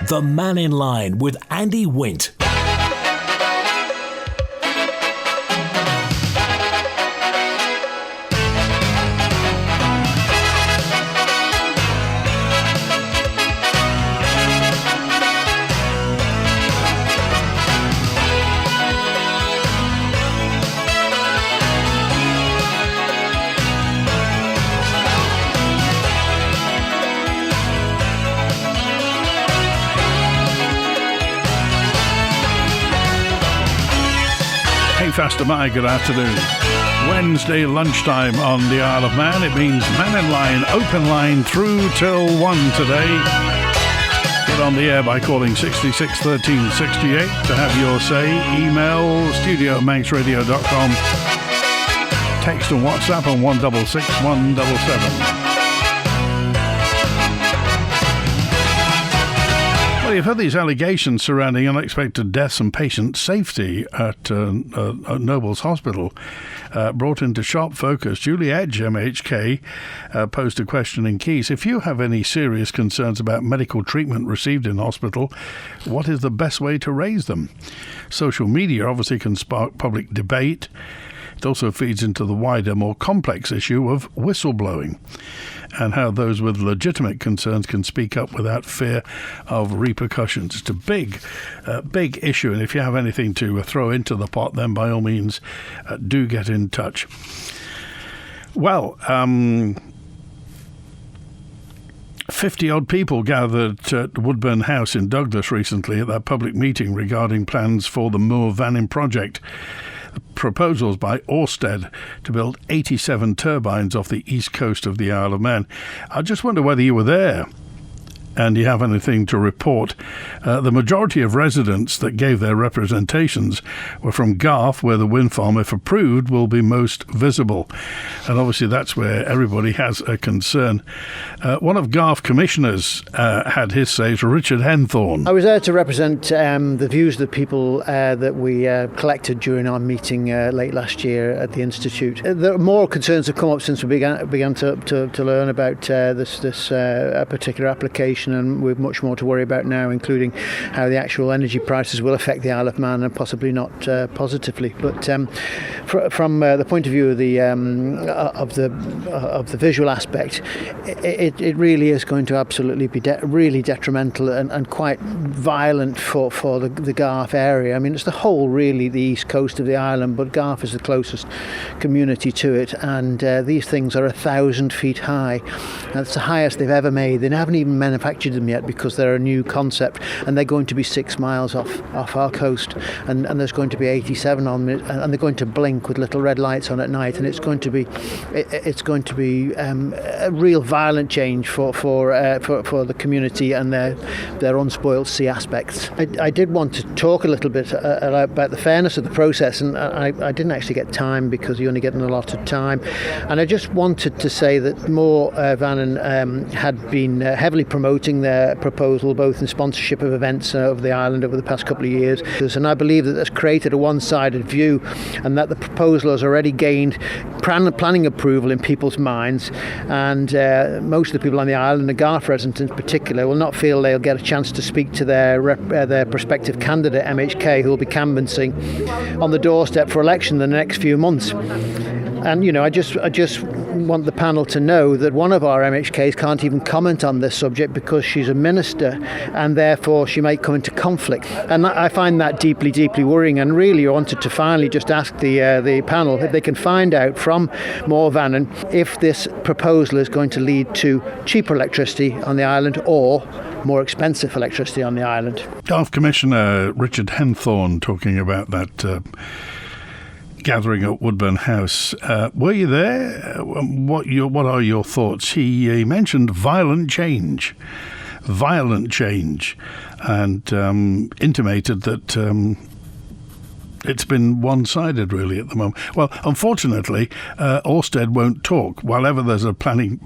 The Mannin Line with Andy Wint. Faster my good afternoon. Wednesday lunchtime on the Isle of Man. It means Mannin Line, open line through till 1 today. Get on the air by calling 66 13 68 to have your say. Email studio@manxradio.com. Text and WhatsApp on 166 177. Well, you've heard these allegations surrounding unexpected deaths and patient safety at Noble's Hospital brought into sharp focus. Julie Edge, MHK, posed a question in Keys. If you have any serious concerns about medical treatment received in hospital, what is the best way to raise them? Social media obviously can spark public debate. It also feeds into the wider, more complex issue of whistleblowing and how those with legitimate concerns can speak up without fear of repercussions. It's a big issue, and if you have anything to throw into the pot, then by all means do get in touch. Well, 50-odd people gathered at Woodburn House in Douglas recently at that public meeting regarding plans for the Mooir Vannin project. Proposals by Ørsted to build 87 turbines off the east coast of the Isle of Man. I just wonder whether you were there and you have anything to report. The majority of residents that gave their representations were from Garth, where the wind farm, if approved, will be most visible. And obviously that's where everybody has a concern. One of Garth commissioners had his say, Richard Henthorne. I was there to represent the views of the people that we collected during our meeting late last year at the Institute. More concerns have come up since we began to learn about this particular application, and we've much more to worry about now, including how the actual energy prices will affect the Isle of Man, and possibly not positively. But from the point of view of the visual aspect, it really is going to absolutely be really detrimental and quite violent for the Garth area. I mean, it's the whole, really, the east coast of the island, but Garth is the closest community to it, and these things are 1,000 feet high. That's the highest they've ever made. They haven't even manufactured them yet because they're a new concept, and they're going to be 6 miles off our coast, and there's going to be 87 on it, and they're going to blink with little red lights on at night, and it's going to be a real violent change for the community and their unspoiled sea aspects. I did want to talk a little bit about the fairness of the process, and I didn't actually get time because you only get an allotted time, and I just wanted to say that Mooir Vannin had been heavily promoting their proposal both in sponsorship of events over the island over the past couple of years, and I believe that that's created a one-sided view, and that the proposal has already gained planning approval in people's minds, and most of the people on the island, the Garth residents in particular, will not feel they'll get a chance to speak to their prospective candidate, MHK, who will be canvassing on the doorstep for election in the next few months. And, you know, I just want the panel to know that one of our MHKs can't even comment on this subject because she's a minister, and therefore she might come into conflict. And I find that deeply, deeply worrying. And really, I wanted to finally just ask the panel if they can find out from Mooir Vannin if this proposal is going to lead to cheaper electricity on the island or more expensive electricity on the island. Garth Commissioner Richard Henthorne talking about that gathering at Woodburn House. Were you there? What are your thoughts? He mentioned violent change, and intimated that it's been one-sided really at the moment. Well, unfortunately, Ørsted won't talk. While ever there's a planning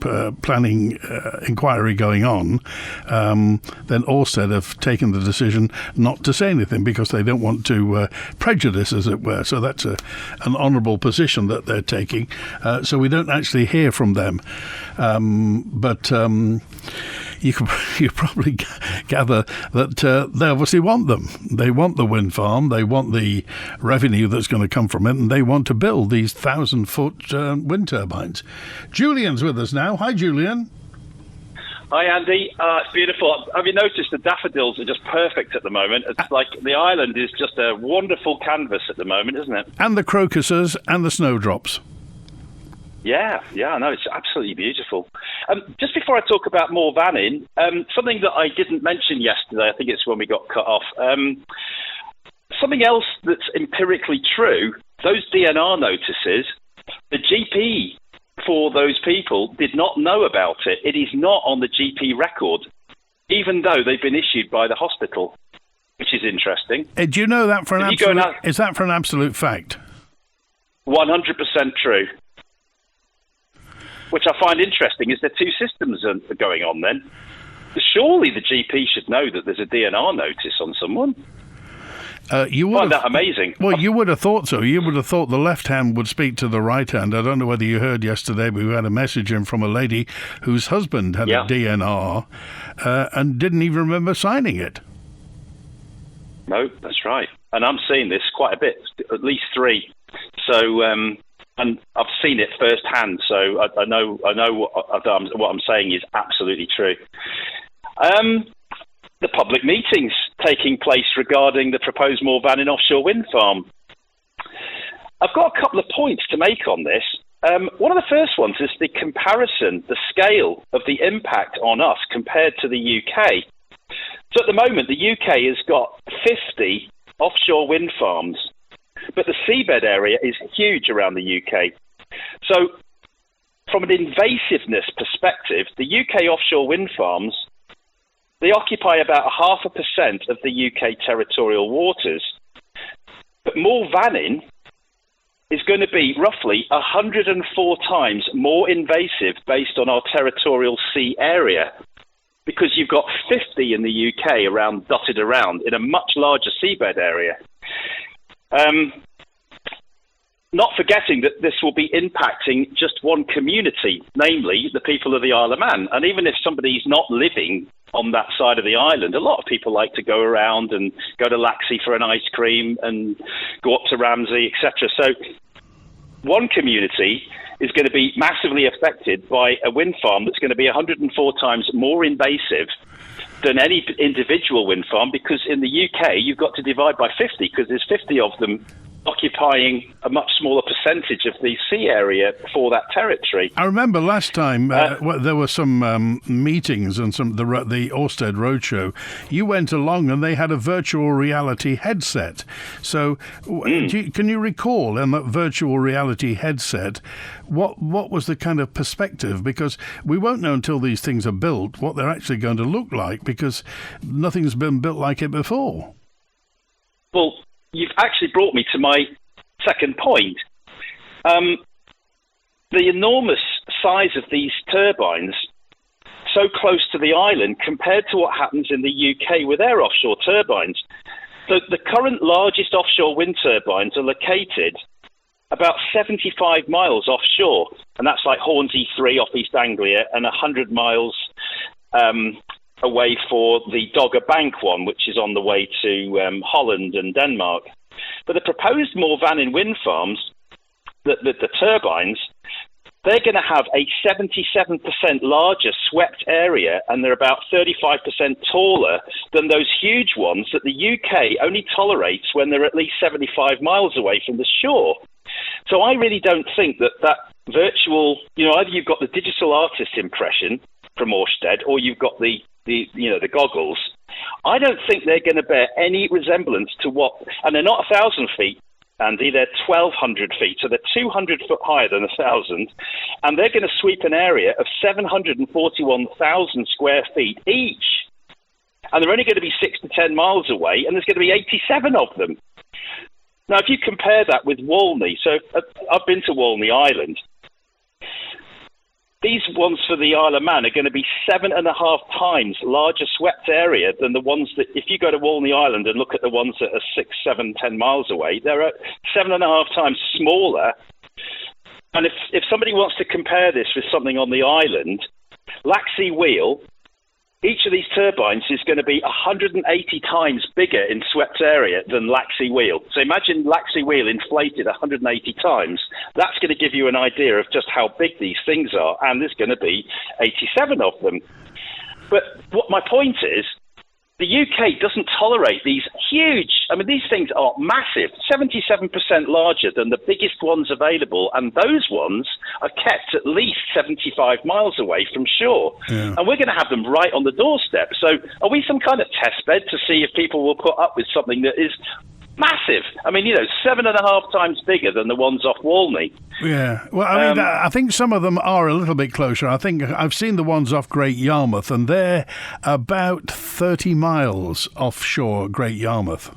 inquiry going on, then Ørsted have taken the decision not to say anything because they don't want to prejudice, as it were. So that's an honourable position that they're taking. So we don't actually hear from them. But you probably gather that they obviously want them. They want the wind farm. They want the revenue that's going to come from it, and they want to build these 1,000-foot wind turbines. Julian's with us now. Hi, Julian. Hi, Andy. It's beautiful. Have you noticed the daffodils are just perfect at the moment? It's like the island is just a wonderful canvas at the moment, isn't it? And the crocuses and the snowdrops. Yeah, no, it's absolutely beautiful. Just before I talk about Mooir Vannin, something that I didn't mention yesterday, I think it's when we got cut off, something else that's empirically true, those DNR notices, the GP for those people did not know about it. It is not on the GP record, even though they've been issued by the hospital, which is interesting. Do you know that for an absolute... Is that for an absolute fact? 100% true. Which I find interesting. Is there two systems are going on then? Surely the GP should know that there's a DNR notice on someone. You would find that amazing. Well, you would have thought so. You would have thought the left hand would speak to the right hand. I don't know whether you heard yesterday, but we had a message in from a lady whose husband had a DNR and didn't even remember signing it. No, that's right. And I'm seeing this quite a bit, at least 3. So... and I've seen it firsthand, so I know what I'm saying is absolutely true. The public meetings taking place regarding the proposed Mooir Vannin offshore wind farm. I've got a couple of points to make on this. One of the first ones is the comparison, the scale of the impact on us compared to the UK. So at the moment, the UK has got 50 offshore wind farms. But the seabed area is huge around the UK. So from an invasiveness perspective, the UK offshore wind farms, they occupy about 0.5% of the UK territorial waters. But Mooir Vannin is going to be roughly 104 times more invasive based on our territorial sea area, because you've got 50 in the UK dotted around in a much larger seabed area. Not forgetting that this will be impacting just one community, namely the people of the Isle of Man. And even if somebody's not living on that side of the island, a lot of people like to go around and go to Laxey for an ice cream and go up to Ramsey, etc. So one community is going to be massively affected by a wind farm that's going to be 104 times more invasive than any individual wind farm, because in the UK you've got to divide by 50 because there's 50 of them occupying a much smaller percentage of the sea area for that territory. I remember last time there were some meetings and the Orsted Roadshow. You went along and they had a virtual reality headset. So can you recall in that virtual reality headset what was the kind of perspective? Because we won't know until these things are built what they're actually going to look like, because nothing's been built like it before. Well, you've actually brought me to my second point. The enormous size of these turbines, so close to the island, compared to what happens in the UK with their offshore turbines. The current largest offshore wind turbines are located about 75 miles offshore, and that's like Hornsey 3 off East Anglia, and 100 miles away for the Dogger Bank one, which is on the way to Holland and Denmark. But the proposed Mooir Vannin wind farms, the turbines, they're going to have a 77% larger swept area, and they're about 35% taller than those huge ones that the UK only tolerates when they're at least 75 miles away from the shore. So I really don't think that virtual, either you've got the digital artist impression from Orsted, or you've got the goggles. I don't think they're going to bear any resemblance to what, and they're not 1,000 feet, Andy, they're 1,200 feet, so they're 200 foot higher than 1,000, and they're going to sweep an area of 741,000 square feet each. And they're only going to be 6 to 10 miles away, and there's going to be 87 of them. Now, if you compare that with Walney, so I've been to Walney Island. These ones for the Isle of Man are going to be 7.5 times larger swept area than the ones that, if you go to Walney Island and look at the ones that are 6, 7, 10 miles away, they're 7.5 times smaller. And if somebody wants to compare this with something on the island, Laxey Wheel each of these turbines is going to be 180 times bigger in swept area than Laxey Wheel. So imagine Laxey Wheel inflated 180 times. That's going to give you an idea of just how big these things are, and there's going to be 87 of them. But what my point is, the UK doesn't tolerate these huge, these things are massive, 77% larger than the biggest ones available, and those ones are kept at least 75 miles away from shore. Yeah. And we're going to have them right on the doorstep. So are we some kind of test bed to see if people will put up with something that is massive? 7.5 times bigger than the ones off Walney. Yeah, well, I think some of them are a little bit closer. I think I've seen the ones off Great Yarmouth, and they're about 30 miles offshore Great Yarmouth.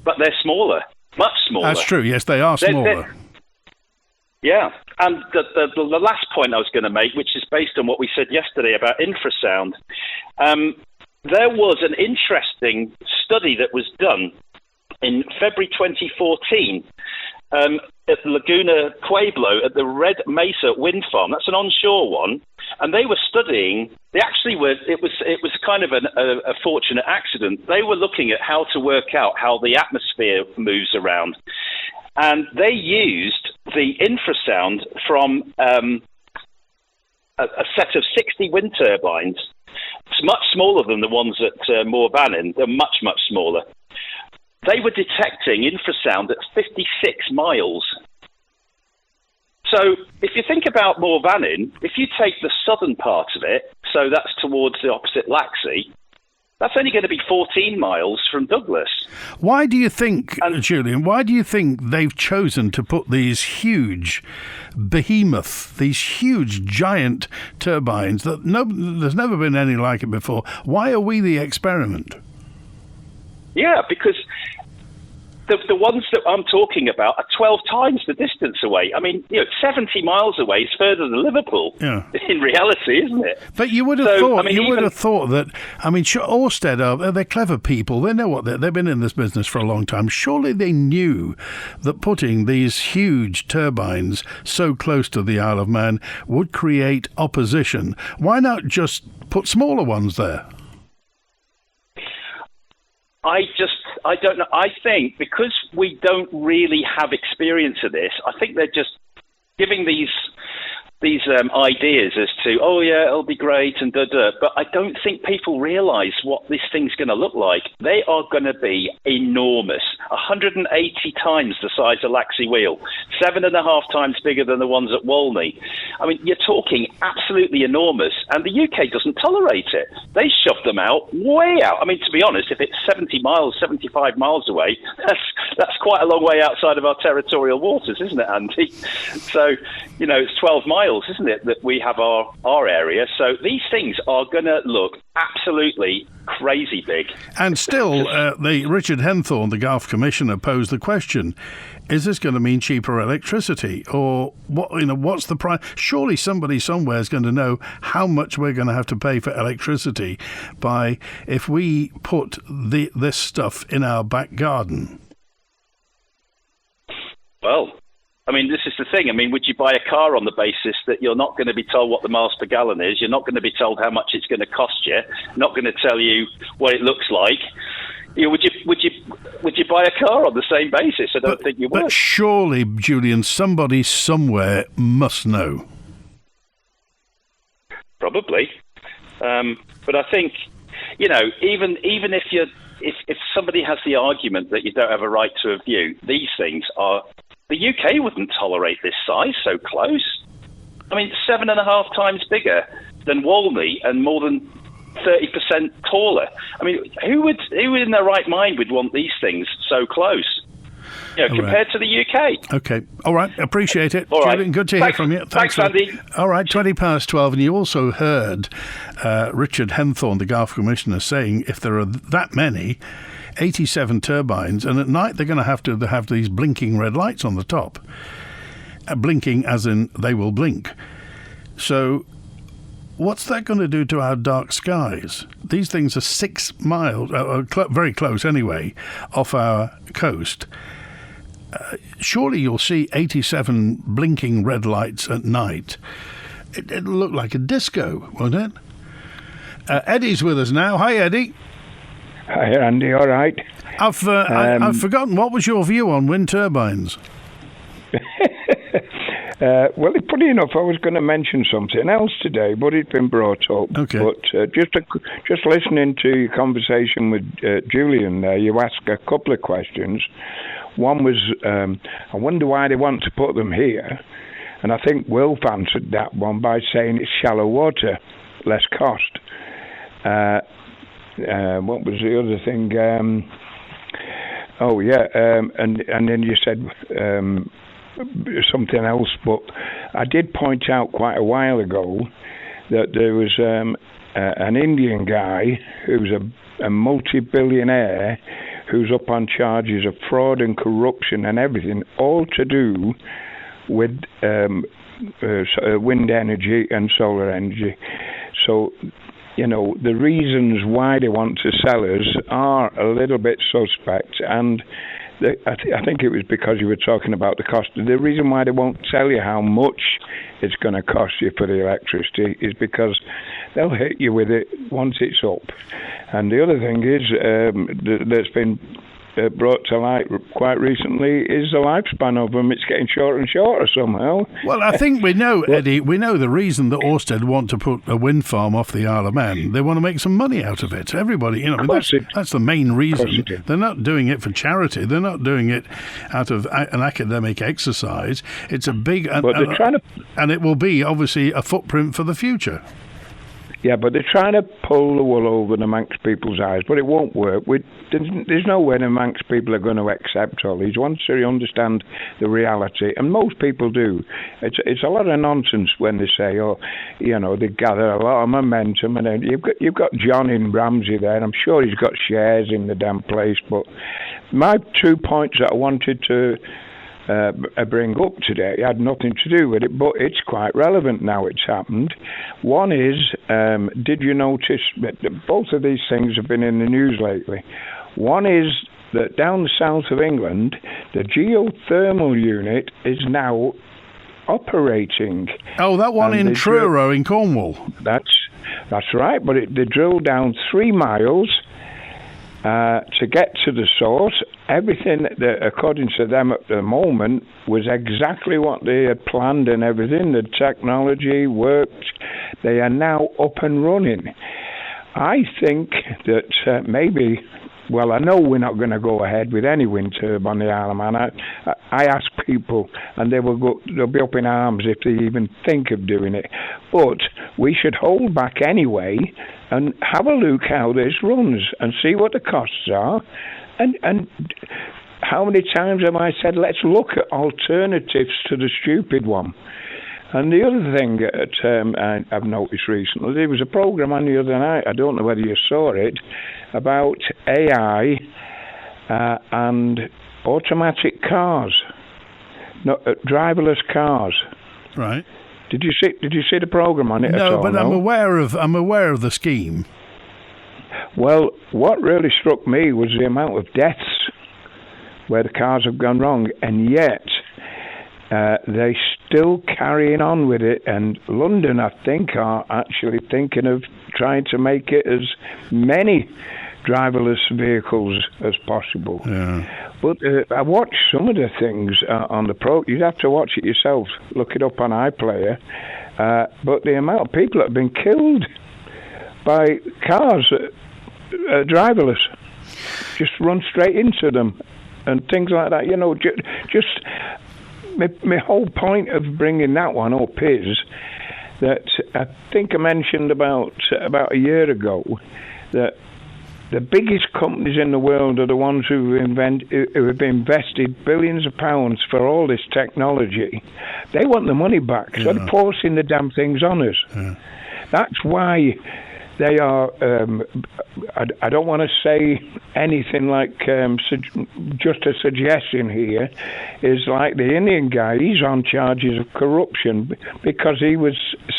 But they're smaller, much smaller. That's true, yes, they are smaller. Yeah, and the last point I was going to make, which is based on what we said yesterday about infrasound, there was an interesting study that was done in February 2014 at Laguna Pueblo at the Red Mesa wind farm. That's an onshore one, and they were studying. They actually were. It was kind of a fortunate accident. They were looking at how to work out how the atmosphere moves around, and they used the infrasound from a set of 60 wind turbines. It's much smaller than the ones at Mooir Vannin. They're much, much smaller. They were detecting infrasound at 56 miles. So if you think about Mooir Vannin, if you take the southern part of it, so that's towards the opposite Laxey, that's only going to be 14 miles from Douglas. Why do you think, Julian, why do you think they've chosen to put these huge behemoth, these huge giant turbines that there's never been any like it before? Why are we the experiment? Yeah, because the ones that I'm talking about are 12 times the distance away. 70 miles away is further than Liverpool. Yeah. In reality, isn't it? But you would have thought. Would have thought that. Ørsted they're clever people. They know what they've been in this business for a long time. Surely they knew that putting these huge turbines so close to the Isle of Man would create opposition. Why not just put smaller ones there? I don't know. I think because we don't really have experience of this, I think they're just giving these ideas as to, oh yeah, it'll be great and da-da. But I don't think people realise what this thing's going to look like. They are going to be enormous, 180 times the size of Laxey Wheel, 7.5 times bigger than the ones at Walney. You're talking absolutely enormous, and the UK doesn't tolerate it. They shove them out, way out. To be honest, if it's 70 miles, 75 miles away, that's quite a long way outside of our territorial waters, isn't it, Andy? So, it's 12 miles, isn't it, that we have our area. So these things are going to look absolutely crazy big. And still, the Richard Henthorne, the Gulf Commissioner, posed the question, is this going to mean cheaper electricity? Or what's the price? Surely somebody somewhere is going to know how much we're going to have to pay for electricity if we put this stuff in our back garden. Well, this is the thing. Would you buy a car on the basis that you're not going to be told what the miles per gallon is? You're not going to be told how much it's going to cost you. Not going to tell you what it looks like. Would you buy a car on the same basis? I don't think you would. But surely, Julian, somebody somewhere must know. Probably, but I think even if somebody has the argument that you don't have a right to a view, these things are. The UK wouldn't tolerate this size so close. 7.5 times bigger than Walney and more than 30% taller. Who in their right mind would want these things so close? Compared to the UK. Okay. All right. Appreciate it. All right. Julian, good to hear from you. Thanks, Andy. All right. 12:20. And you also heard Richard Henthorne, the Gulf Commissioner, saying if there are that many, 87 turbines, and at night they're going to have these blinking red lights on the top. Blinking as in they will blink. So what's that going to do to our dark skies? These things are 6 miles, very close anyway, off our coast. Surely you'll see 87 blinking red lights at night. It'll look like a disco, won't it? Eddie's with us now. Hi, Eddie. Hi, Andy. All right. I've forgotten, what was your view on wind turbines? Well, funny enough, I was going to mention something else today, but it's been brought up. Okay. But just listening to your conversation with Julian there, you asked a couple of questions. One was, I wonder why they want to put them here. And I think Wilf answered that one by saying it's shallow water, less cost. What was the other thing? And then you said something else, but I did point out quite a while ago that there was an Indian guy who's a multi-billionaire who's up on charges of fraud and corruption and everything, all to do with wind energy and solar energy. So, the reasons why they want to sell us are a little bit suspect, and I think it was because you were talking about the cost. The reason why they won't tell you how much it's going to cost you for the electricity is because they'll hit you with it once it's up. And the other thing is that's been brought to light quite recently is the lifespan of them. It's getting shorter and shorter somehow. Well, I think we know, Eddie, we know the reason that Ørsted want to put a wind farm off the Isle of Man. They want to make some money out of it. Everybody, that's the main reason. They're not doing it for charity. They're not doing it out of an academic exercise. It's a big... and it will be, obviously, a footprint for the future. Yeah, but they're trying to pull the wool over the Manx people's eyes, but it won't work. There's no way the Manx people are going to accept all these. Once they understand the reality, and most people do, it's a lot of nonsense when they say, they gather a lot of momentum, and then you've got John in Ramsey there, and I'm sure he's got shares in the damn place. But my 2 points that I wanted to bring up today had nothing to do with it, but it's quite relevant now it's happened. One is, did you notice that both of these things have been in the news lately? One is that down the south of England, the geothermal unit is now operating. Oh, that one in Truro in Cornwall. That's right, but they drilled down 3 miles to get to the source. Everything, according to them at the moment, was exactly what they had planned and everything. The technology worked. They are now up and running. I think that maybe... Well, I know we're not going to go ahead with any wind turbine on the Isle of Man. I ask people, and they'll be up in arms if they even think of doing it. But we should hold back anyway and have a look how this runs and see what the costs are. And how many times have I said, let's look at alternatives to the stupid one? And the other thing that I've noticed recently, there was a program on the other night, I don't know whether you saw it, about AI and automatic cars, driverless cars. Right. Did you see the program on it at all? No, but I'm aware of the scheme. Well, what really struck me was the amount of deaths where the cars have gone wrong, and yet they still carrying on with it. And London, I think, are actually thinking of trying to make it as many driverless vehicles as possible. Yeah. But I watched some of the things on the you'd have to watch it yourself. Look it up on iPlayer. But the amount of people that have been killed by cars driverless, just run straight into them and things like that. Just my whole point of bringing that one up is that I think I mentioned about a year ago that the biggest companies in the world are the ones who have invested billions of pounds for all this technology. They want the money back, so they're forcing the damn things on us. Yeah. That's why they are, I don't want to say anything like just a suggestion here, is like the Indian guy, he's on charges of corruption because he was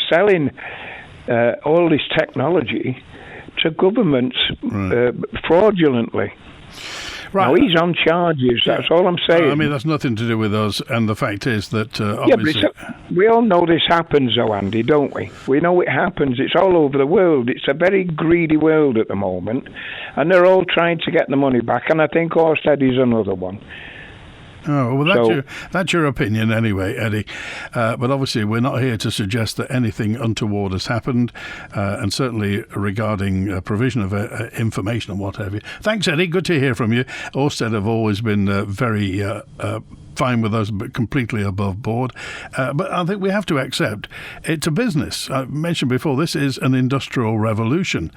selling all this technology to governments fraudulently. Right. Now, he's on charges, that's all I'm saying. I mean, that's nothing to do with us, and the fact is that obviously... Yeah, but we all know this happens, though, Andy, don't we? We know it happens. It's all over the world. It's a very greedy world at the moment, and they're all trying to get the money back, and I think Orsted is another one. Oh, well, that's your opinion anyway, Eddie. But obviously we're not here to suggest that anything untoward has happened, and certainly regarding provision of information and what have you. Thanks, Eddie. Good to hear from you. Orsted have always been very fine with us, but completely above board. But I think we have to accept it's a business. I mentioned before, this is an industrial revolution,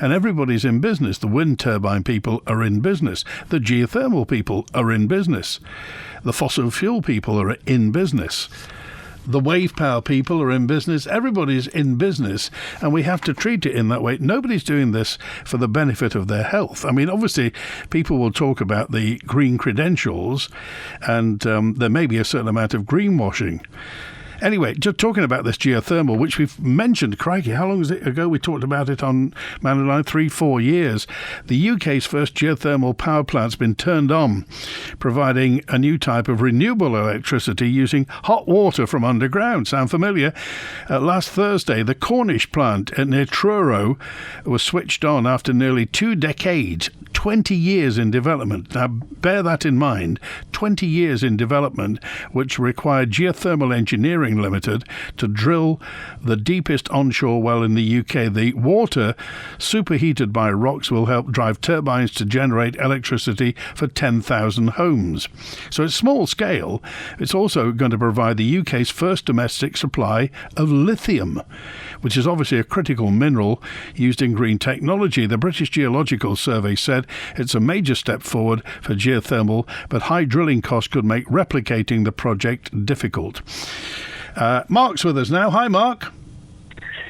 and everybody's in business. The wind turbine people are in business. The geothermal people are in business. The fossil fuel people are in business. The wave power people are in business. Everybody's in business, and we have to treat it in that way. Nobody's doing this for the benefit of their health. I mean, obviously, people will talk about the green credentials, and there may be a certain amount of greenwashing. Anyway, just talking about this geothermal, which we've mentioned, crikey, how long was it ago we talked about it on Mannin Line? 3-4 years. The UK's first geothermal power plant's been turned on, providing a new type of renewable electricity using hot water from underground. Sound familiar? Last Thursday, the Cornish plant near Truro was switched on after nearly 2 decades, 20 years in development. Now, bear that in mind. 20 years in development, which required Geothermal Engineering Limited to drill the deepest onshore well in the UK. The water, superheated by rocks, will help drive turbines to generate electricity for 10,000 homes. So it's small scale. It's also going to provide the UK's first domestic supply of lithium, which is obviously a critical mineral used in green technology. The British Geological Survey said it's a major step forward for geothermal, but high drilling costs could make replicating the project difficult. Mark's with us now. Hi, Mark.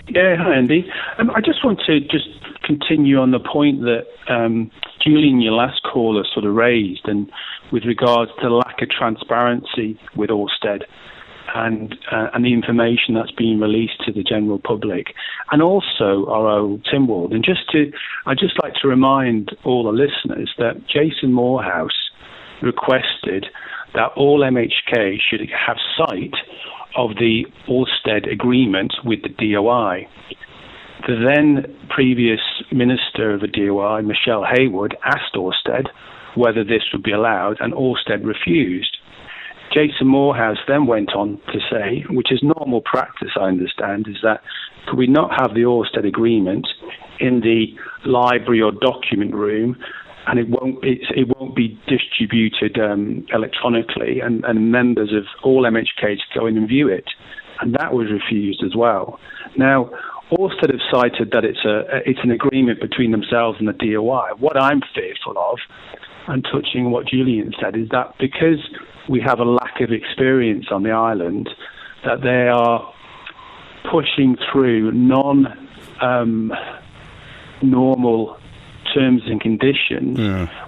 Yeah, hi, Andy. I just want to continue on the point that Julian, your last caller, sort of raised, and with regards to the lack of transparency with Orsted and the information that's being released to the general public, and also our old Tynwald. And I'd just like to remind all the listeners that Jason Morehouse requested that all MHK should have sight of the Orsted agreement with the DOI. The then previous Minister of the DOI, Michelle Haywood, asked Orsted whether this would be allowed, and Orsted refused. Jason Morehouse then went on to say, which is normal practice, I understand, is that could we not have the Orsted agreement in the library or document room, and it won't be distributed electronically, and members of all MHKs go in and view it, and that was refused as well. Now, Orsted have cited that it's an agreement between themselves and the DOI. What I'm fearful of, and touching what Julian said, is that because we have a lack of experience on the island, that they are pushing through non-normal terms and conditions,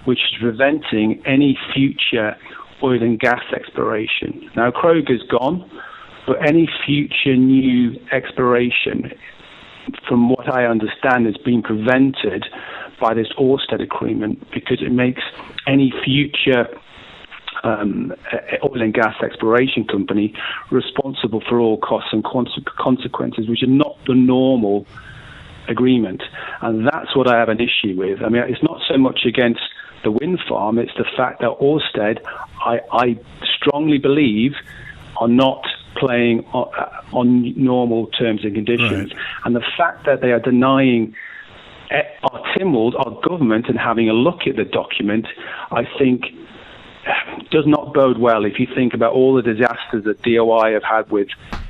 which is preventing any future oil and gas exploration. Now, Kroger's gone, but any future new exploration, from what I understand, has been prevented by this Orsted agreement, because it makes any future oil and gas exploration company responsible for all costs and consequences, which are not the normal agreement. And that's what I have an issue with. I mean, it's not so much against the wind farm, it's the fact that Orsted, I strongly believe, are not playing on normal terms and conditions. Right. And the fact that they are denying our Tynwald, our government, and having a look at the document, I think does not bode well if you think about all the disasters that DOI have had with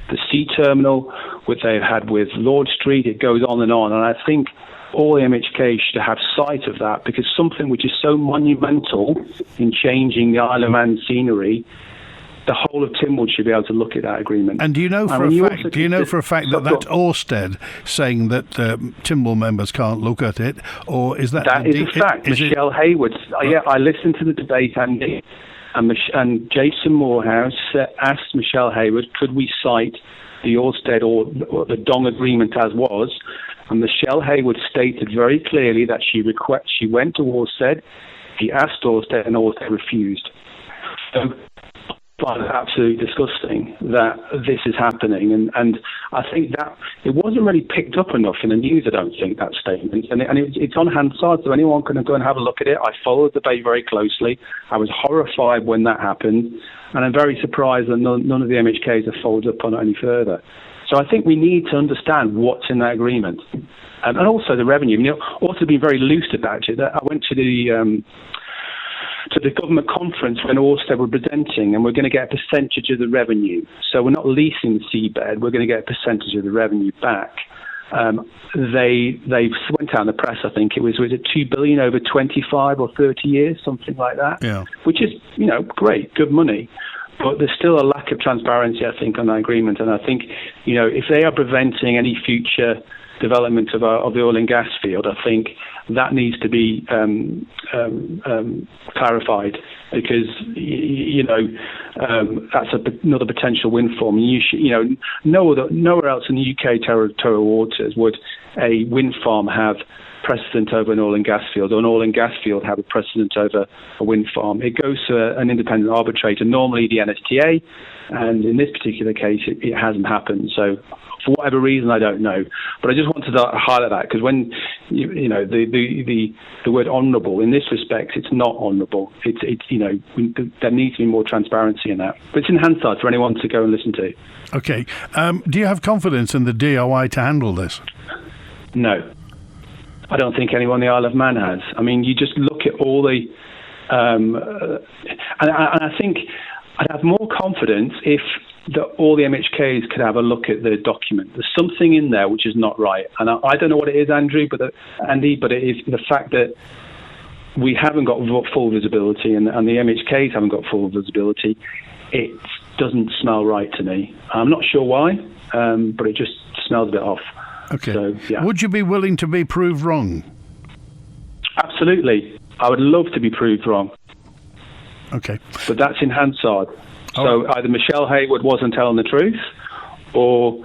the sea terminal, what they've had with Lord Street. It goes on. And I think all the MHK should have sight of that, because something which is so monumental in changing the Isle of Man scenery, the whole of Tynwald should be able to look at that agreement. And do you know for a fact that that's Orsted saying that Tynwald members can't look at it, or is that? That is a fact. Michelle Haywood. Yeah, I listened to the debate, Andy, and Jason Morehouse asked Michelle Haywood, could we cite the Orsted or the Dong agreement as was? And Michelle Haywood stated very clearly that she went to Orsted He asked Ørsted, and Ørsted refused. So I find it absolutely disgusting that this is happening, and I think that it wasn't really picked up enough in the news, I don't think, that statement. And it's on Hansard, so anyone can go and have a look at it. I followed the debate very closely. I was horrified when that happened, and I'm very surprised that none of the MHKs have followed up on it any further. So I think we need to understand what's in that agreement. And also the revenue. Also been very loose about it. I went to the government conference when Ørsted were presenting, and we're going to get a percentage of the revenue. So we're not leasing the seabed, we're going to get a percentage of the revenue back. They went out in the press, I think it was it $2 billion over 25 or 30 years, something like that, which is, great, good money. But there's still a lack of transparency, I think, on that agreement. And I think, if they are preventing any future development of the oil and gas field, I think that needs to be clarified, because that's another potential wind farm. Nowhere else in the UK territorial waters would a wind farm have precedent over an oil and gas field, or an oil and gas field have a precedent over a wind farm. It goes to an independent arbitrator, normally the NSTA, and in this particular case, it hasn't happened. So, for whatever reason, I don't know. But I just wanted to highlight that, because when the word honourable in this respect, it's not honourable. There needs to be more transparency in that. But it's in Hansard for anyone to go and listen to. Okay. Do you have confidence in the DOI to handle this? No. I don't think anyone in the Isle of Man has. I mean, you just look at all the... and I think I'd have more confidence if all the MHKs could have a look at the document. There's something in there which is not right. And I don't know what it is, Andy, but it is the fact that we haven't got full visibility, and the MHKs haven't got full visibility. It doesn't smell right to me. I'm not sure why, but it just smells a bit off. Okay. So, yeah. Would you be willing to be proved wrong? Absolutely. I would love to be proved wrong. Okay. But that's in Hansard. So either Michelle Hayward wasn't telling the truth, or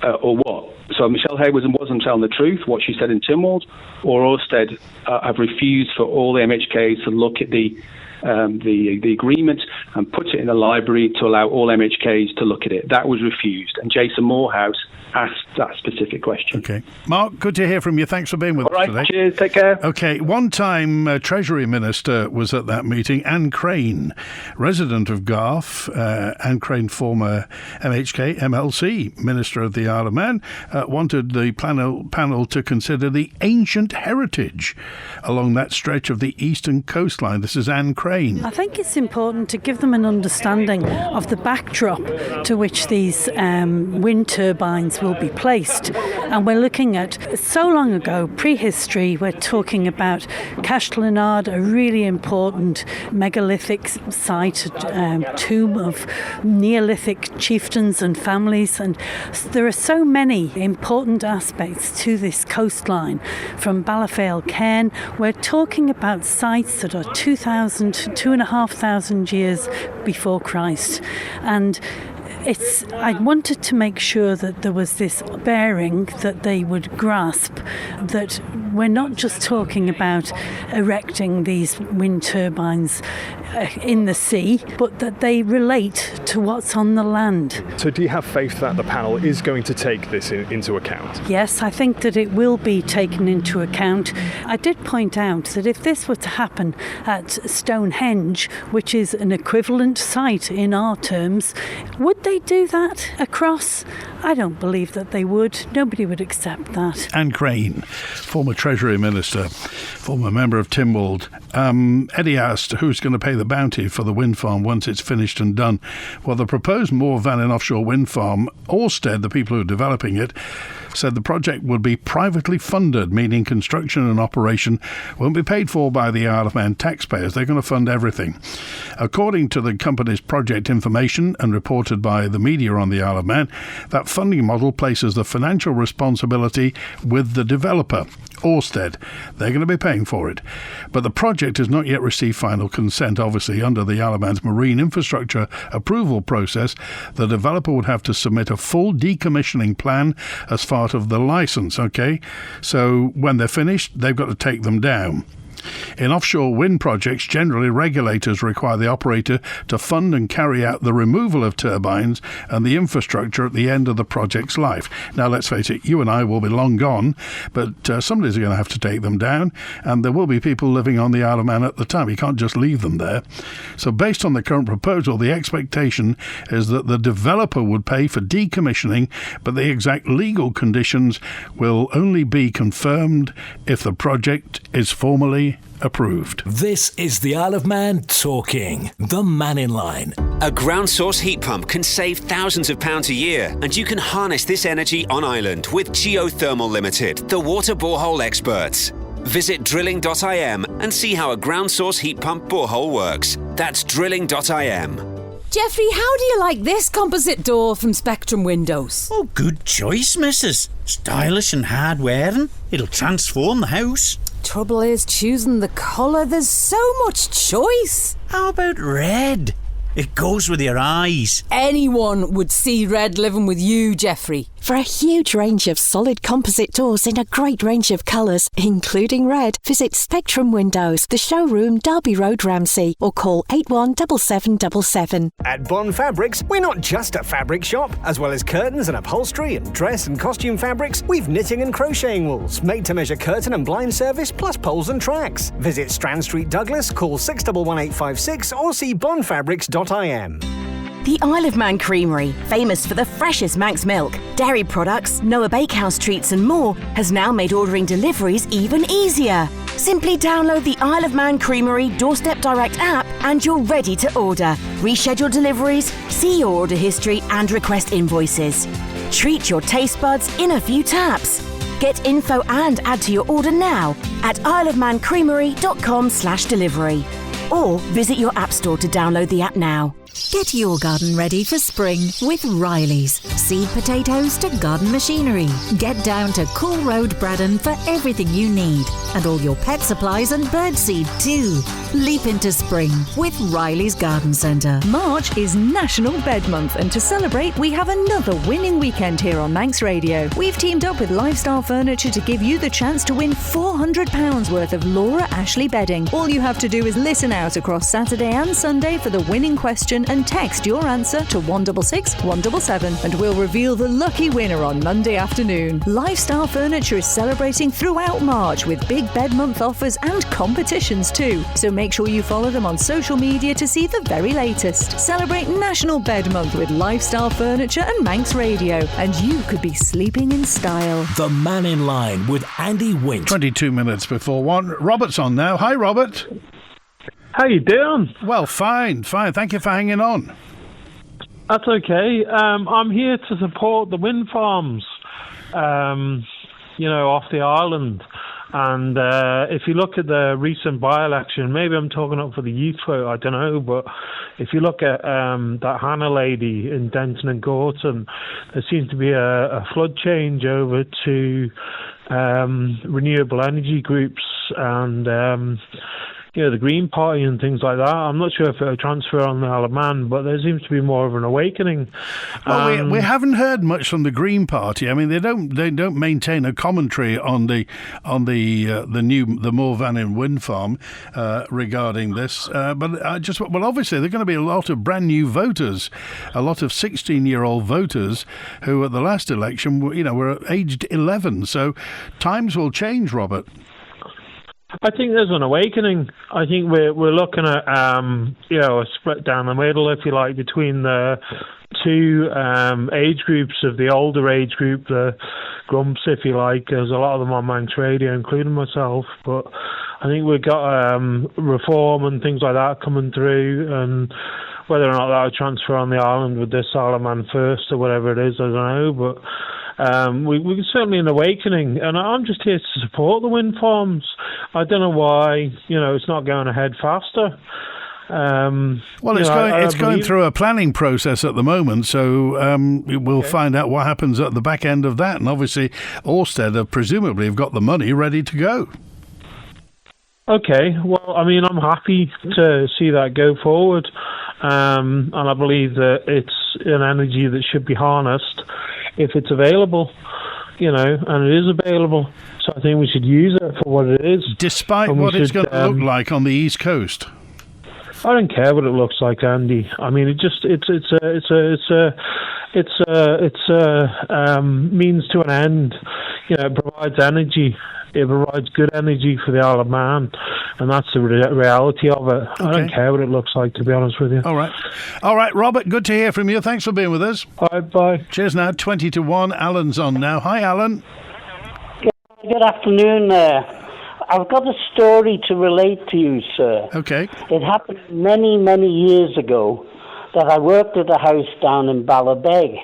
what? So Michelle Hayward wasn't telling the truth, what she said in Tynwald, or Ørsted have refused for all the MHKs to look at the agreement and put it in the library to allow all MHKs to look at it. That was refused, and Jason Morehouse asked that specific question. Okay. Mark, good to hear from you. Thanks for being with us today. All right, cheers, take care. Okay, one-time Treasury Minister was at that meeting, Anne Crane, resident of Garth. Anne Crane, former MHK, MLC, Minister of the Isle of Man, wanted the panel to consider the ancient heritage along that stretch of the eastern coastline. This is Anne Crane. I think it's important to give them an understanding of the backdrop to which these wind turbines will be placed. And we're looking at so long ago, prehistory. We're talking about Castlenard, a really important megalithic site, tomb of Neolithic chieftains and families. And there are so many important aspects to this coastline. From Balafale Cairn, we're talking about sites that are 2,000 to 2,500 years before Christ. And I wanted to make sure that there was this bearing that they would grasp, that we're not just talking about erecting these wind turbines in the sea, but that they relate to what's on the land. So do you have faith that the panel is going to take this into account? Yes, I think that it will be taken into account. I did point out that if this were to happen at Stonehenge, which is an equivalent site in our terms, would they do that across? I don't believe that they would. Nobody would accept that. Anne Crane, former Treasury Minister, former member of Tynwald. Eddie asked who's going to pay the bounty for the wind farm once it's finished and done. Well, the proposed Mooir Vannin offshore wind farm, Ørsted, the people who are developing it, said the project would be privately funded, meaning construction and operation won't be paid for by the Isle of Man taxpayers. They're going to fund everything. According to the company's project information and reported by the media on the Isle of Man, that funding model places the financial responsibility with the developer, Ørsted. They're going to be paying for it. But the project has not yet received final consent. Obviously, under the Isle of Man's marine infrastructure approval process, the developer would have to submit a full decommissioning plan as part of the license, okay? So when they're finished, they've got to take them down. In offshore wind projects, generally regulators require the operator to fund and carry out the removal of turbines and the infrastructure at the end of the project's life. Now, let's face it, you and I will be long gone, but somebody's going to have to take them down, and there will be people living on the Isle of Man at the time. You can't just leave them there. So based on the current proposal, the expectation is that the developer would pay for decommissioning, but the exact legal conditions will only be confirmed if the project is formally approved. This is the Isle of Man talking. The Mannin Line. A ground source heat pump can save thousands of pounds a year, and you can harness this energy on island with Geothermal Limited, the water borehole experts. Visit drilling.im and see how a ground source heat pump borehole works. That's drilling.im. Jeffrey, how do you like this composite door from Spectrum Windows? Oh, good choice, missus. Stylish and hard-wearing. It'll transform the house. Trouble is choosing the colour. There's so much choice. How about red? It goes with your eyes. Anyone would see red living with you, Jeffrey. For a huge range of solid composite doors in a great range of colours, including red, visit Spectrum Windows, the showroom, Derby Road, Ramsey, or call 817777. At Bond Fabrics, we're not just a fabric shop. As well as curtains and upholstery and dress and costume fabrics, we've knitting and crocheting wools, made-to-measure curtain and blind service, plus poles and tracks. Visit Strand Street, Douglas, call 611856 or see bondfabrics.im. The Isle of Man Creamery, famous for the freshest Manx milk, dairy products, Noah Bakehouse treats and more, has now made ordering deliveries even easier. Simply download the Isle of Man Creamery Doorstep Direct app and you're ready to order. Reschedule deliveries, see your order history and request invoices. Treat your taste buds in a few taps. Get info and add to your order now at isleofmancreamery.com/delivery or visit your app store to download the app now. Get your garden ready for spring with Riley's. Seed potatoes to garden machinery. Get down to Cool Road, Braddon for everything you need. And all your pet supplies and birdseed too. Leap into spring with Riley's Garden Centre. March is National Bed Month, and to celebrate, we have another winning weekend here on Manx Radio. We've teamed up with Lifestyle Furniture to give you the chance to win £400 worth of Laura Ashley bedding. All you have to do is listen out across Saturday and Sunday for the winning question and text your answer to 166 177, and we'll reveal the lucky winner on Monday afternoon. Lifestyle Furniture is celebrating throughout March with big bed month offers and competitions too. So make sure you follow them on social media to see the very latest. Celebrate National Bed Month with Lifestyle Furniture and Manx Radio, and you could be sleeping in style. The Mannin Line with Andy Wint. 22 minutes before 1. Robert's on now. Hi, Robert. How you doing? Well, fine. Thank you for hanging on. That's okay. I'm here to support the wind farms, off the island. And if you look at the recent by-election, maybe I'm talking up for the youth vote, I don't know, but if you look at that Hannah lady in Denton and Gorton, there seems to be a flood change over to renewable energy groups and the Green Party and things like that. I'm not sure if it'll transfer on the Isle of Man, but there seems to be more of an awakening. Well, we haven't heard much from the Green Party. I mean, they don't maintain a commentary on the Mooir Vannin wind farm regarding this. But obviously there are going to be a lot of brand new voters, a lot of 16-year-old voters who at the last election were aged 11. So times will change, Robert. I think there's an awakening. I think we're looking at a split down the middle, if you like, between the two age groups of the older age group, the grumps, if you like. There's a lot of them on Manx Radio, including myself. But I think we've got reform and things like that coming through, and whether or not that'll transfer on the island with this Isle of Man first or whatever it is, I don't know. But we're certainly an awakening, and I'm just here to support the wind farms. I don't know why it's not going ahead faster. It's going through a planning process at the moment, so we'll find out what happens at the back end of that. And obviously, Ørsted have presumably got the money ready to go. Okay, well, I mean, I'm happy to see that go forward, and I believe that it's an energy that should be harnessed if it's available. and it is available. So I think we should use it for what it is. Despite what it's going to look like on the East Coast. I don't care what it looks like, Andy. I mean, it's means to an end. It provides energy. It provides good energy for the Isle of Man, and that's the reality of it. Okay. I don't care what it looks like, to be honest with you. All right, Robert, good to hear from you. Thanks for being with us. All right, bye. Cheers now, 20 to 1. Alan's on now. Hi, Alan. Good afternoon. I've got a story to relate to you, sir. Okay. It happened many, many years ago that I worked at a house down in Ballabeg.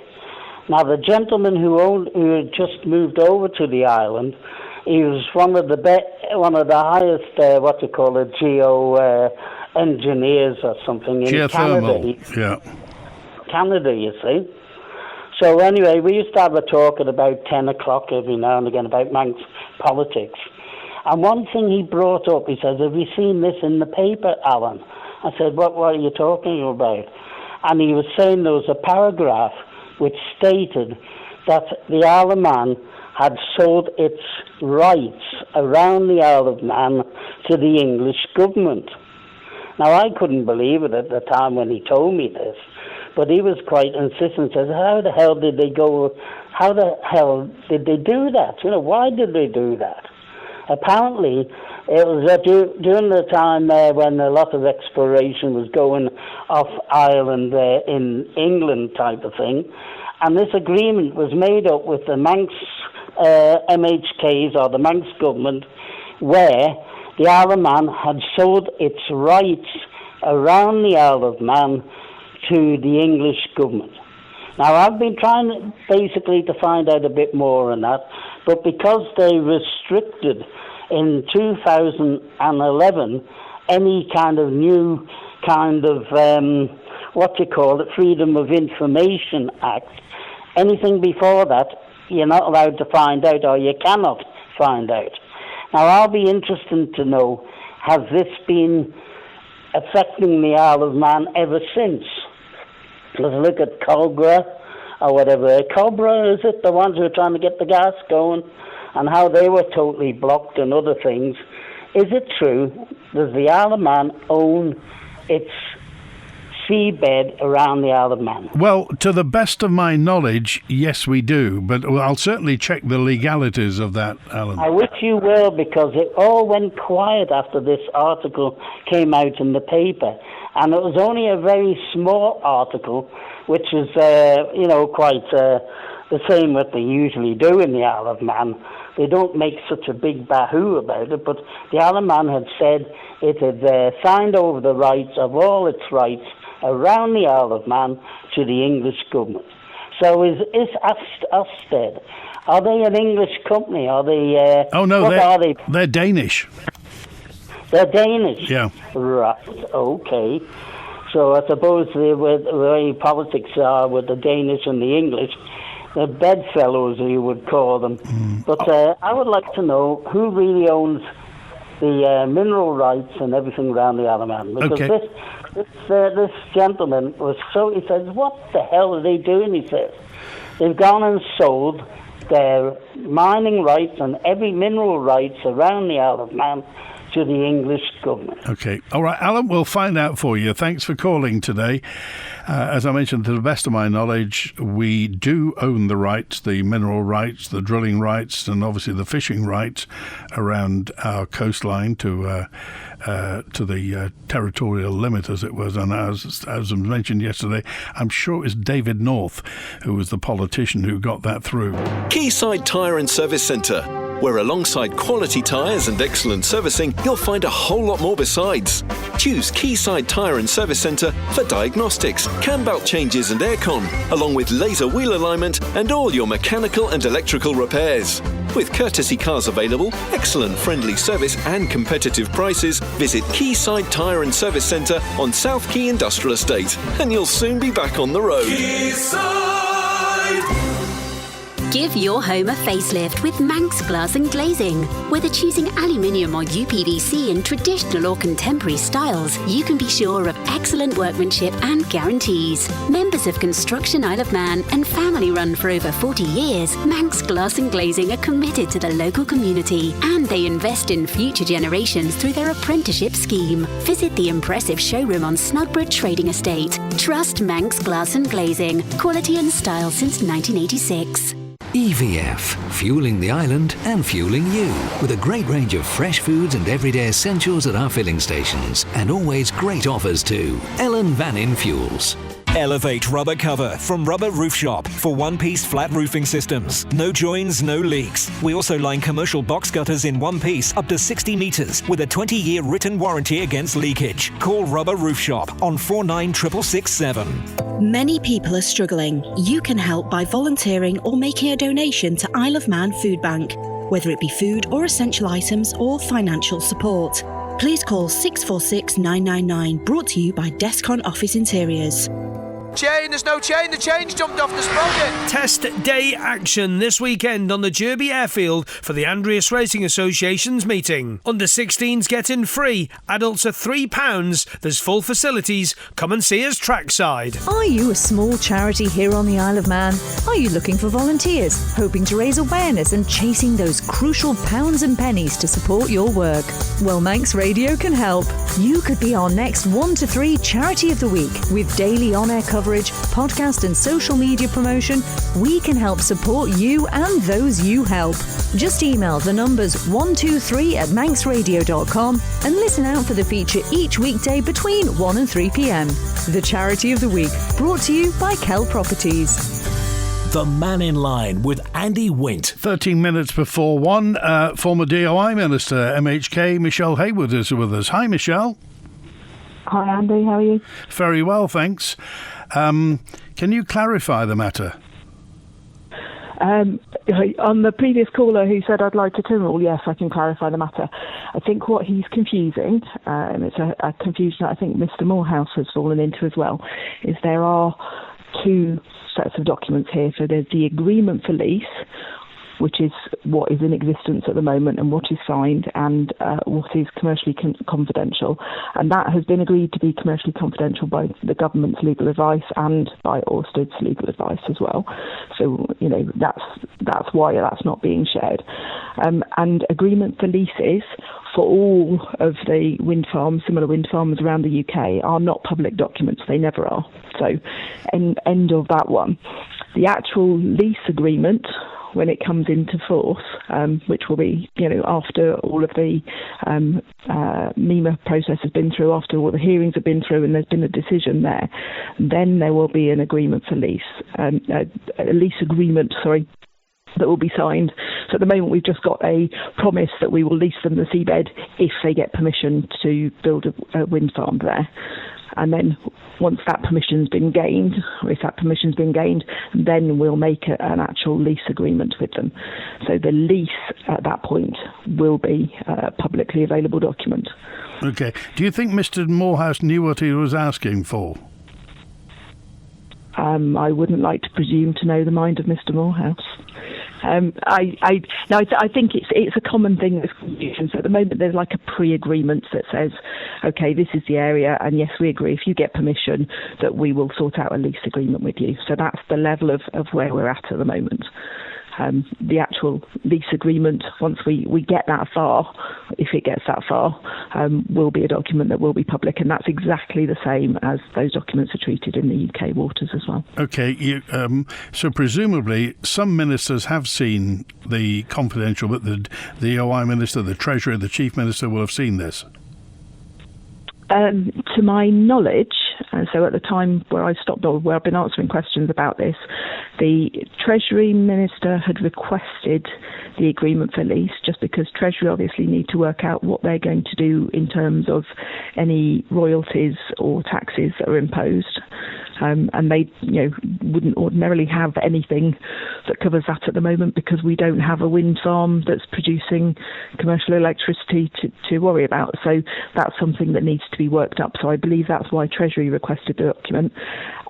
Now, the gentleman who had just moved over to the island, he was one of the highest, geo engineers or something in Canada. Canada, you see. So anyway, we used to have a talk at about 10 o'clock every now and again about Manx politics. And one thing he brought up, he says, have you seen this in the paper, Alan? I said, what are you talking about? And he was saying there was a paragraph which stated that the Isle of Man had sold its rights around the Isle of Man to the English government. Now, I couldn't believe it at the time when he told me this, but he was quite insistent, says, how the hell did they do that? Why did they do that? Apparently, it was during the time when a lot of exploration was going off Ireland in England type of thing, and this agreement was made up with the Manx MHKs or the Manx government, where the Isle of Man had sold its rights around the Isle of Man to the English government. Now, I've been trying basically to find out a bit more on that, but because they restricted in 2011 any kind of new kind of, Freedom of Information Act, anything before that, you're not allowed to find out, or you cannot find out. Now, I'll be interested to know, has this been affecting the Isle of Man ever since? Let's look at Cobra, or whatever. Cobra, is it? The ones who are trying to get the gas going, and how they were totally blocked and other things. Is it true? Does the Isle of Man own its seabed around the Isle of Man? Well, to the best of my knowledge, yes, we do. But I'll certainly check the legalities of that, Alan. I wish you will, because it all went quiet after this article came out in the paper. And it was only a very small article, which is, quite the same what they usually do in the Isle of Man. They don't make such a big bahoo about it, but the Isle of Man had said it had signed over the rights of all its rights around the Isle of Man to the English government. So is Ørsted, are they an English company? Are they? Are they? They're Danish. They're Danish? Yeah. Right, okay. So I suppose the way politics are with the Danish and the English, the bedfellows, you would call them. But I would like to know who really owns the mineral rights and everything around the Isle of Man. Because this gentleman was he says, what the hell are they doing, he says. They've gone and sold their mining rights and every mineral rights around the Isle of Man to the English government. Okay. All right, Alan, we'll find out for you. Thanks for calling today. As I mentioned, to the best of my knowledge, we do own the rights, the mineral rights, the drilling rights, and obviously the fishing rights around our coastline to the territorial limit, as it was. And as was mentioned yesterday, I'm sure it was David North who was the politician who got that through. Quayside Tyre and Service Centre, where alongside quality tyres and excellent servicing, you'll find a whole lot more besides. Choose Quayside Tyre and Service Centre for diagnostics, cam belt changes and aircon, along with laser wheel alignment and all your mechanical and electrical repairs. With courtesy cars available, excellent friendly service and competitive prices, visit Quayside Tyre and Service Centre on South Quay Industrial Estate, and you'll soon be back on the road. Quayside. Give your home a facelift with Manx Glass and Glazing. Whether choosing aluminium or UPVC in traditional or contemporary styles, you can be sure of excellent workmanship and guarantees. Members of Construction Isle of Man and family run for over 40 years, Manx Glass and Glazing are committed to the local community and they invest in future generations through their apprenticeship scheme. Visit the impressive showroom on Snodborough Trading Estate. Trust Manx Glass and Glazing. Quality and style since 1986. EVF, fueling the island and fueling you. With a great range of fresh foods and everyday essentials at our filling stations. And always great offers too. Vannin Fuels. Elevate rubber cover from Rubber Roof Shop for one-piece flat roofing systems. No joins, no leaks. We also line commercial box gutters in one piece up to 60 metres with a 20-year written warranty against leakage. Call Rubber Roof Shop on 49667. Many people are struggling. You can help by volunteering or making a donation to Isle of Man Food Bank, whether it be food or essential items or financial support. Please call 646 999, brought to you by Descon Office Interiors. Chain, there's no chain, the chain's jumped off the sprocket. Test day action this weekend on the Derby Airfield for the Andreas Racing Association's meeting. Under 16s get in free, adults are £3. There's full facilities. Come and see us trackside. Are you a small charity here on the Isle of Man? Are you looking for volunteers, hoping to raise awareness and chasing those crucial pounds and pennies to support your work? Well, Manx Radio can help. You could be our next 1 to 3 Charity of the Week with daily on-air coverage, podcast and social media promotion. We can help support you and those you help. Just email the numbers 123@manxradio.com and listen out for the feature each weekday between 1 and 3 p.m. The Charity of the Week, brought to you by Kell Properties. The Mannin Line with Andy Wint. 13 minutes before 1, former DOI Minister, MHK, Michelle Haywood is with us. Hi, Michelle. Hi, Andy. How are you? Very well, thanks. Can you clarify the matter? On the previous caller who said I'd like to criminal, yes, I can clarify the matter. I think what he's confusing, and it's a confusion that I think Mr. Morehouse has fallen into as well, is there are 2 sets of documents here. So there's the agreement for lease, which is what is in existence at the moment and what is signed and what is commercially confidential. And that has been agreed to be commercially confidential by the government's legal advice and by Orsted's legal advice as well. So, you know, that's why that's not being shared. And agreement for leases for all of the wind farms, similar wind farms around the UK, are not public documents. They never are. So, end of that one. The actual lease agreement, when it comes into force, which will be, you know, after all of the MEMA process has been through, after all the hearings have been through and there's been a decision there, then there will be an agreement for lease, a lease agreement, that will be signed. So at the moment we've just got a promise that we will lease them the seabed if they get permission to build a wind farm there. And then once that permission's been gained, or if that permission's been gained, then we'll make an actual lease agreement with them. So the lease at that point will be a publicly available document. Okay. Do you think Mr. Morehouse knew what he was asking for? I wouldn't like to presume to know the mind of Mr. Morehouse. I think it's a common thing that's confusion. So at the moment there's like a pre-agreement that says, okay, this is the area, and yes, we agree if you get permission that we will sort out a lease agreement with you. So that's the level of where we're at the moment. The actual lease agreement, once we get that far, if it gets that far, will be a document that will be public, and that's exactly the same as those documents are treated in the UK waters as well. Okay, so presumably some ministers have seen the confidential, but the OI Minister, the Treasurer, the Chief Minister will have seen this. To my knowledge, so at the time where I stopped, or where I've been answering questions about this, the Treasury Minister had requested the agreement for lease, just because Treasury obviously need to work out what they're going to do in terms of any royalties or taxes that are imposed. And they, wouldn't ordinarily have anything that covers that at the moment, because we don't have a wind farm that's producing commercial electricity to worry about. So that's something that needs to be worked up. So I believe that's why Treasury requested requested the document.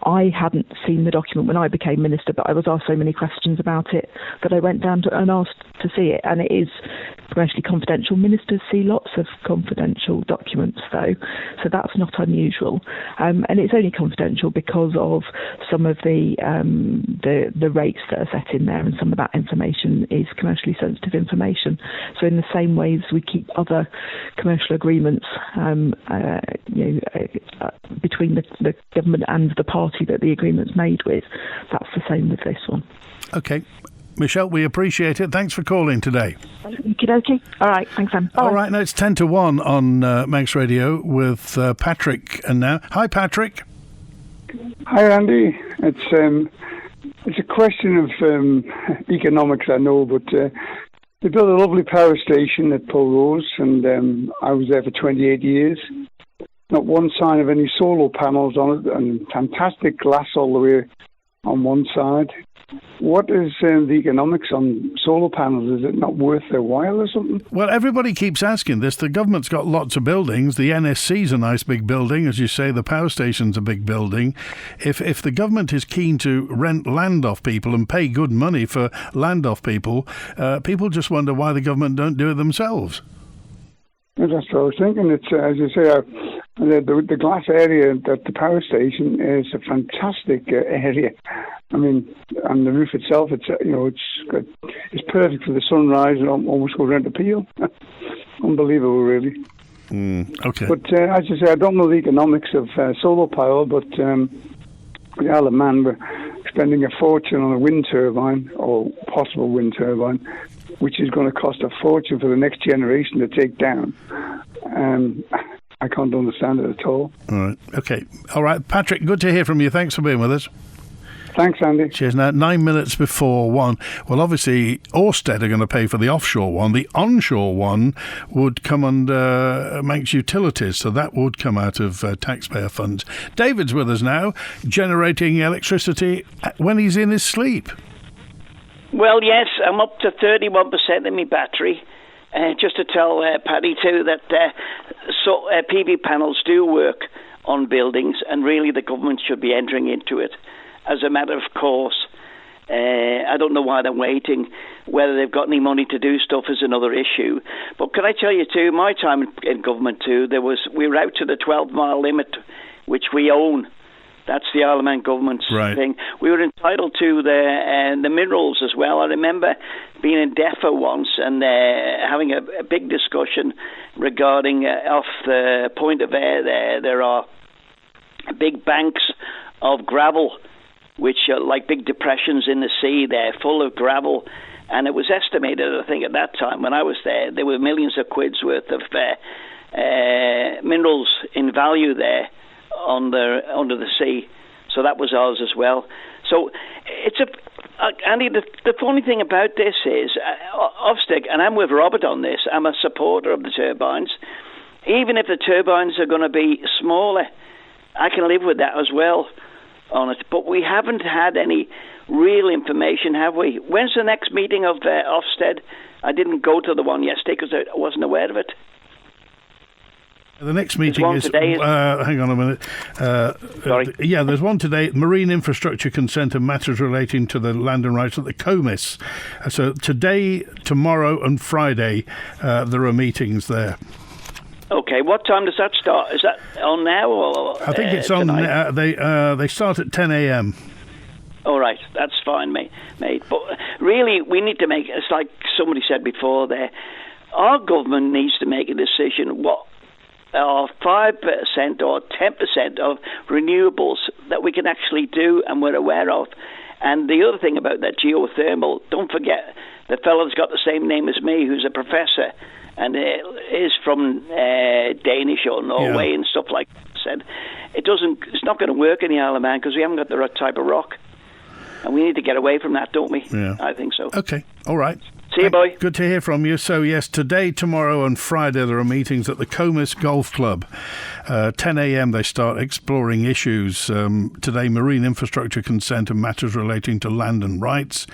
I hadn't seen the document when I became minister, but I was asked so many questions about it that I went down and asked to see it, and it is commercially confidential. Ministers see lots of confidential documents, though, so that's not unusual. And it's only confidential because of some of the rates that are set in there, and some of that information is commercially sensitive information. So in the same way as we keep other commercial agreements between the government and the party that the agreement's made with, that's the same with this one. Okay. Michelle, we appreciate it. Thanks for calling today. Okey-dokey. All right, thanks, Sam. Bye. All right, now it's 10 to 1 on Manx Radio with Patrick. And now, hi, Patrick. Hi, Andy. It's a question of economics, I know, but they built a lovely power station at Pulrose, and I was there for 28 years. Not one sign of any solar panels on it, and fantastic glass all the way on one side. What is the economics on solar panels? Is it not worth their while or something? Well, everybody keeps asking this. The government's got lots of buildings. The NSC's a nice big building. As you say, the power station's a big building. If the government is keen to rent land off people and pay good money for land off people, people just wonder why the government don't do it themselves. That's what I was thinking. It's, as you say, the glass area at the power station is a fantastic area. I mean, and the roof itself, it's perfect for the sunrise and almost go around the peel. Unbelievable, really. Okay. But as you say, I don't know the economics of solar power, but the Isle of Man were spending a fortune on a wind turbine, or possible wind turbine, which is going to cost a fortune for the next generation to take down. I can't understand it at all. All right. Okay. All right. Patrick, good to hear from you. Thanks for being with us. Thanks, Andy. Cheers. Now, 9 minutes before 1. Well, obviously, Ørsted are going to pay for the offshore one. The onshore one would come under Manx Utilities, so that would come out of taxpayer funds. David's with us now, generating electricity when he's in his sleep. Well, yes, I'm up to 31% in my battery. Just to tell Paddy too that PV panels do work on buildings, and really the government should be entering into it as a matter of course. I don't know why they're waiting. Whether they've got any money to do stuff is another issue. But can I tell you too, my time in government too, we were out to the 12-mile limit, which we own. That's the Isle of Man government's thing. We were entitled to the minerals as well. I remember being in DEFA once and having a big discussion regarding off the Point of Ayr there are big banks of gravel, which are like big depressions in the sea there, full of gravel. And it was estimated, I think at that time when I was there were millions of quids worth of minerals in value there under the sea. So that was ours as well. So it's Andy, the funny thing about this is Ofsted, and I'm with Robert on this, I'm a supporter of the turbines. Even if the turbines are going to be smaller, I can live with that as well on it. But we haven't had any real information, have we? When's the next meeting of Ofsted? I didn't go to the one yesterday because I wasn't aware of it. The next meeting is hang on a minute. Sorry. There's one today. Marine infrastructure consent and matters relating to the land and rights at the COMIS. So today, tomorrow, and Friday, there are meetings there. Okay, what time does that start? Is that on now or? I think it's on. They start at 10 a.m. All right, that's fine, mate. But really, we need to make. It's like somebody said before. There, our government needs to make a decision. What? Or 5% or 10% of renewables that we can actually do and we're aware of. And the other thing about that geothermal, don't forget, the fellow's got the same name as me, who's a professor, and is from Danish or Norway and stuff like that. Said it's not going to work in the Isle of Man because we haven't got the right type of rock. And we need to get away from that, don't we? Yeah. I think so. Okay, all right. See you, boy. Good to hear from you. So, yes, today, tomorrow and Friday there are meetings at the Comus Golf Club. 10 a.m. they start exploring issues. Today, marine infrastructure consent and matters relating to land and rights.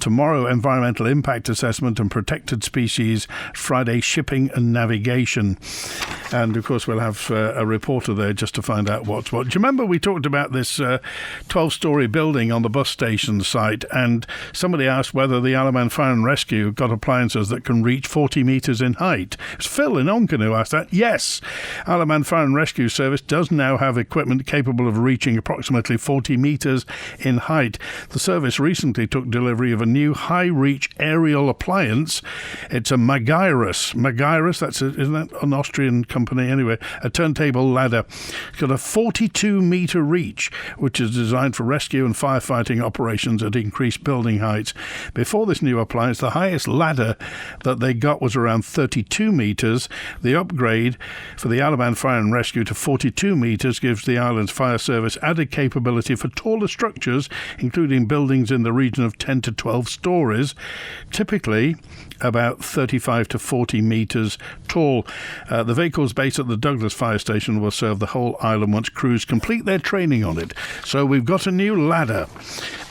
Tomorrow, environmental impact assessment and protected species. Friday, shipping and navigation. And, of course, we'll have a reporter there just to find out what's what. Do you remember we talked about this 12-storey building on the bus station site, and somebody asked whether the Isle of Man Fire and Rescue got appliances that can reach 40 metres in height? It was Phil in Onken who asked that. Yes, Isle of Man Fire and Rescue Service does now have equipment capable of reaching approximately 40 metres in height. The service recently took delivery of a new high-reach aerial appliance. It's a Magirus. Isn't that an Austrian company anyway? A turntable ladder. It's got a 42-metre reach, which is designed for rescue and firefighting operations at increased building heights. Before this new appliance, the highest ladder that they got was around 32 metres. The upgrade for the Isle of Man Fire and Rescue to 42 metres gives the island's fire service added capability for taller structures, including buildings in the region of 10 to 12 stories, typically about 35 to 40 metres tall. The vehicle's based at the Douglas Fire Station will serve the whole island once crews complete their training on it. So we've got a new ladder,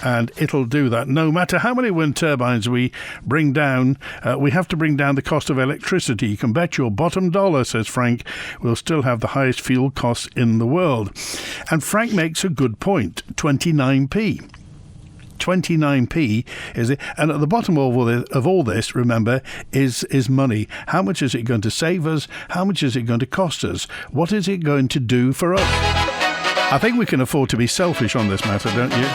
and it'll do that. No matter how many wind turbines we bring down, we have to bring down the cost of electricity. You can bet your bottom dollar, says Frank, we'll still have the highest fuel costs in the world. And Frank makes a good point. 29p. 29p is it, and at the bottom of all this, remember, is money. How much is it going to save us? How much is it going to cost us? What is it going to do for us? I think we can afford to be selfish on this matter, don't you?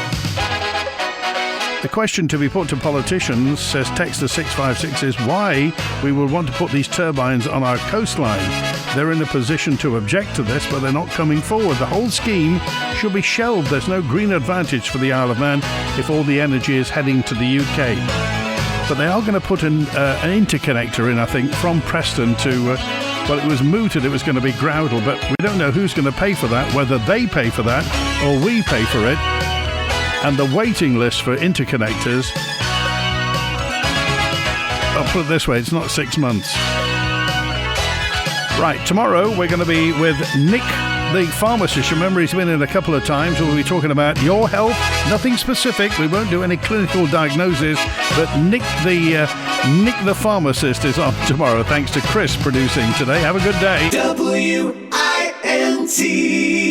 The question to be put to politicians, says Texter 656, is why we would want to put these turbines on our coastline. They're in a position to object to this, but they're not coming forward. The whole scheme should be shelved. There's no green advantage for the Isle of Man if all the energy is heading to the UK. But they are going to put an interconnector in, I think, from Preston to... well, it was mooted it was going to be Groudle, but we don't know who's going to pay for that, whether they pay for that or we pay for it. And the waiting list for interconnectors, I'll put it this way, it's not 6 months. Right, tomorrow we're going to be with Nick, the pharmacist. Remember, he's been in a couple of times. We'll be talking about your health, nothing specific. We won't do any clinical diagnosis, but Nick the pharmacist is on tomorrow. Thanks to Chris producing today. Have a good day. WINT